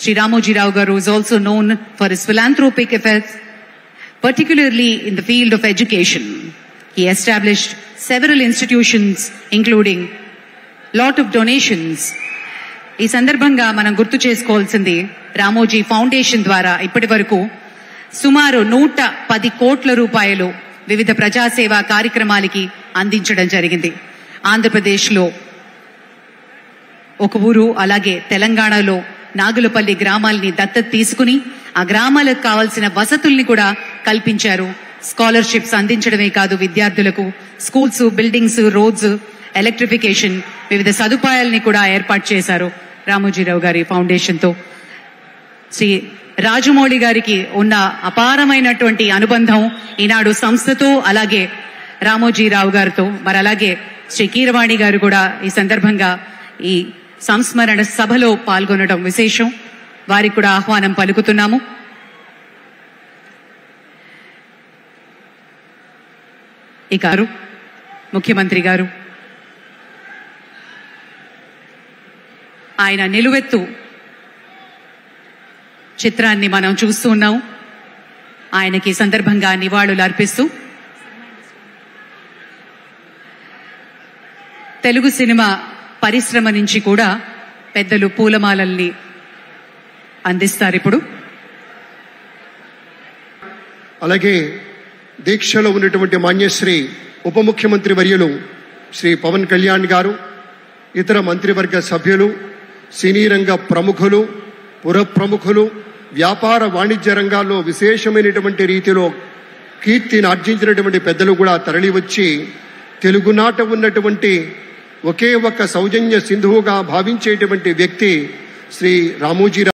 Sri Ramoji Rao Garu is also known for his philanthropic efforts, particularly in the field of education. He established several institutions, including lot of donations. ఈ సందర్భంగా మనం గుర్తు చేసుకోవాల్సింది Ramoji foundation ద్వారా ఇప్పటి వరకు సుమారు 110 కోట్ల రూపాయలు వివిధ ప్రజాసేవా కార్యక్రమాలకి అందించడం జరిగింది. ఆంధ్రప్రదేశ్లో ఒక ఊరు, అలాగే తెలంగాణలో నాగులపల్లి గ్రామాల్ని దత్తత తీసుకుని ఆ గ్రామాలకు కావాల్సిన వసతుల్ని కూడా కల్పించారు. స్కాలర్షిప్స్ అందించడమే కాదు, విద్యార్థులకు స్కూల్స్, బిల్డింగ్స్, రోడ్స్, ఎలక్ట్రిఫికేషన్, వివిధ సదుపాయాలని కూడా ఏర్పాటు చేశారు రామోజీరావు గారి ఫౌండేషన్ తో. శ్రీ రాజమౌళి గారికి ఉన్న అపారమైనటువంటి అనుబంధం ఈనాడు సంస్థతో, అలాగే రామోజీరావు గారితో. మరి అలాగే శ్రీ కీరవాణి గారు కూడా ఈ సందర్భంగా ఈ సంస్మరణ సభలో పాల్గొనడం విశేషం. వారికి కూడా ఆహ్వానం పలుకుతున్నాము. ఇక ముఖ్యమంత్రి గారు ఆయన నిలువెత్తు చిత్రాన్ని మనం చూస్తూ ఉన్నాం. ఆయనకి సందర్భంగా నివాళులు అర్పిస్తూ తెలుగు సినిమా పరిశ్రమ నుంచి కూడా పెద్దలు పూలమాలల్ని అందిస్తారు ఇప్పుడు. అలాగే దీక్షలో ఉన్నటువంటి మాన్యశ్రీ ఉప ముఖ్యమంత్రి వర్యులు శ్రీ పవన్ కళ్యాణ్ గారు, ఇతర మంత్రివర్గ సభ్యులు, సినీ రంగ ప్రముఖులు, పుర ప్రముఖులు, వ్యాపార వాణిజ్య రంగాల్లో విశేషమైనటువంటి రీతిలో కీర్తిని ఆర్జించినటువంటి పెద్దలు కూడా తరలి వచ్చి తెలుగునాట ఉన్నటువంటి ఒకే ఒక సౌజన్య సింధువుగా భావించేటువంటి వ్యక్తి శ్రీ రామోజీరావు.